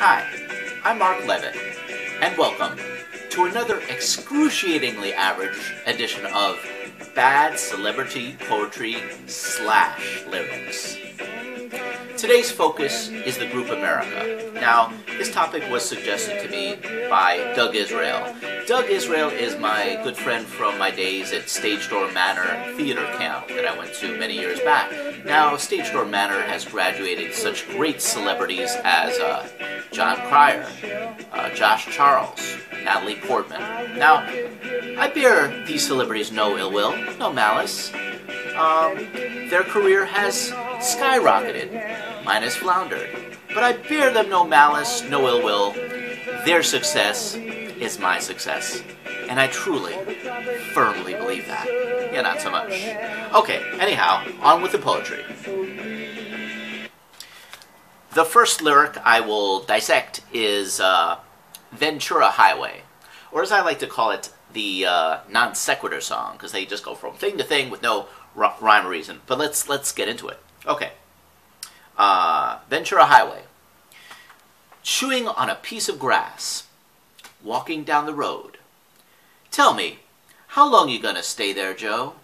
Hi, I'm Mark Levitt, and welcome to another excruciatingly average edition of Bad Celebrity Poetry / Lyrics. Today's focus is the group America. Now, this topic was suggested to me by Doug Israel. Doug Israel is my good friend from my days at Stage Door Manor Theater Camp that I went to many years back. Now, Stage Door Manor has graduated such great celebrities as John Cryer, Josh Charles, Natalie Portman. Now, I bear these celebrities no ill will, no malice. Their career has skyrocketed. Mine has floundered. But I bear them no malice, no ill will. Their success is my success. And I truly, firmly believe that. Yeah, not so much. Okay, anyhow, on with the poetry. The first lyric I will dissect is Ventura Highway, or as I like to call it, the non sequitur song, because they just go from thing to thing with no rhyme or reason. But let's get into it. Okay. Ventura Highway. Chewing on a piece of grass, walking down the road. Tell me, how long you gonna stay there, Joe?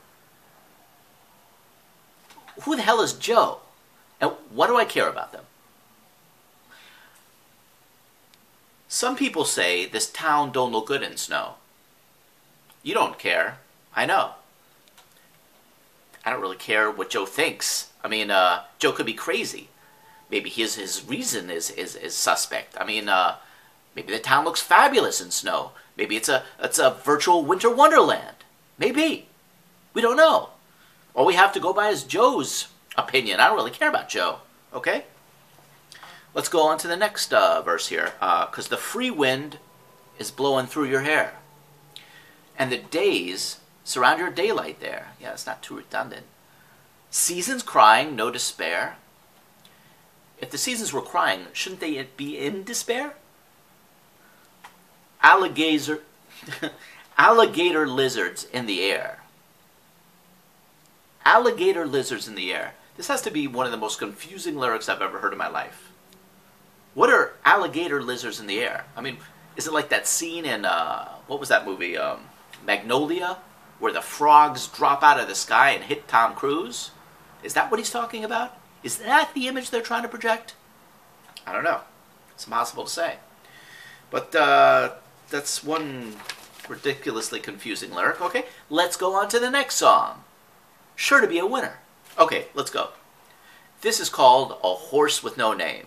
Who the hell is Joe? And what do I care about them? Some people say this town don't look good in snow. You don't care. I know. I don't really care what Joe thinks. I mean, Joe could be crazy. Maybe his reason is suspect. I mean, maybe the town looks fabulous in snow. Maybe it's a virtual winter wonderland. Maybe. We don't know. All we have to go by is Joe's opinion. I don't really care about Joe. Okay? Let's go on to the next verse here. Because the free wind is blowing through your hair. And the days surround your daylight there. Yeah, it's not too redundant. Seasons crying, no despair. If the seasons were crying, shouldn't they be in despair? Alligator lizards in the air. Alligator lizards in the air. This has to be one of the most confusing lyrics I've ever heard in my life. What are alligator lizards in the air? I mean, is it like that scene in, what was that movie, Magnolia, where the frogs drop out of the sky and hit Tom Cruise? Is that what he's talking about? Is that the image they're trying to project? I don't know. It's impossible to say. But that's one ridiculously confusing lyric. Okay, let's go on to the next song. Sure to be a winner. Okay, let's go. This is called A Horse with No Name.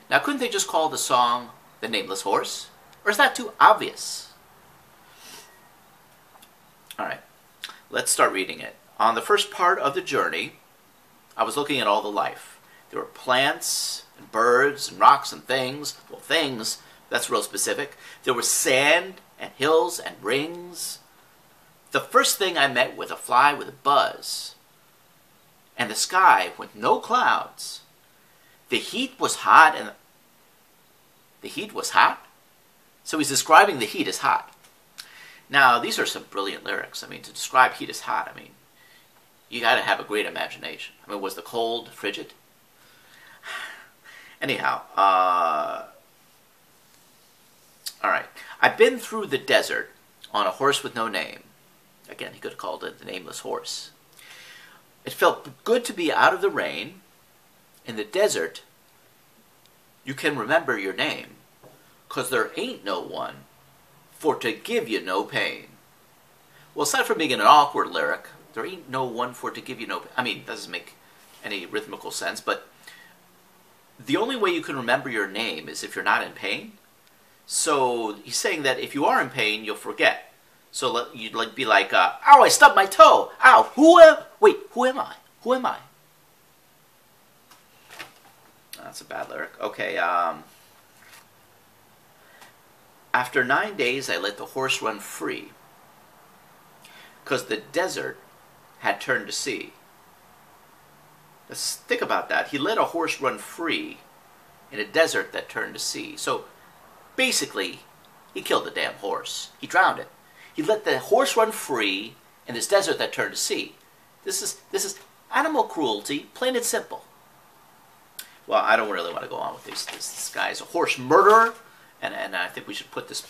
Now, couldn't they just call the song The Nameless Horse? Or is that too obvious? All right, let's start reading it. On the first part of the journey, I was looking at all the life. There were plants and birds and rocks and things. Well, things, that's real specific. There was sand and hills and rings. The first thing I met with a fly with a buzz. And the sky with no clouds. The heat was hot and... The heat was hot? So he's describing the heat as hot. Now, these are some brilliant lyrics. I mean, to describe heat as hot, I mean, you got to have a great imagination. I mean, was the cold frigid? Anyhow, all right. I've been through the desert on a horse with no name. Again, he could have called it the Nameless Horse. It felt good to be out of the rain. In the desert, you can remember your name, 'cause there ain't no one for to give you no pain. Well, aside from being an awkward lyric, there ain't no one for to give you no pain. I mean, it doesn't make any rhythmical sense, but the only way you can remember your name is if you're not in pain. So he's saying that if you are in pain, you'll forget. So you'd be like, ow, I stubbed my toe. Ow, who am I? Who am I? That's a bad lyric. Okay, after 9 days, I let the horse run free, 'cause the desert had turned to sea. Let's think about that. He let a horse run free in a desert that turned to sea. So, basically, he killed the damn horse. He drowned it. He let the horse run free in this desert that turned to sea. This is animal cruelty, plain and simple. well, I don't really want to go on with this guy is a horse murderer, and I think we should put this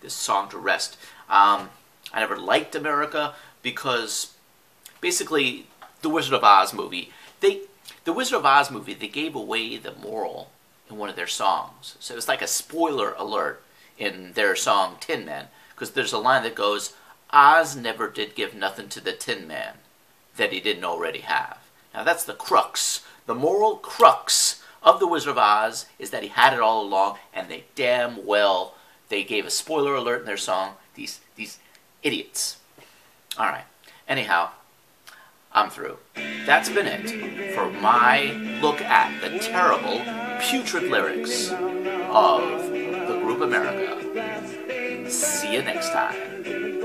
song to rest. I never liked America because basically the Wizard of Oz movie, they gave away the moral in one of their songs. So it's like a spoiler alert in their song Tin Man, because there's a line that goes, Oz never did give nothing to the Tin Man that he didn't already have. Now that's the crux. The moral crux of the Wizard of Oz is that he had it all along, and they damn well, they gave a spoiler alert in their song. These idiots. Alright, anyhow, I'm through. That's been it for my look at the terrible, putrid lyrics of the group America. See you next time.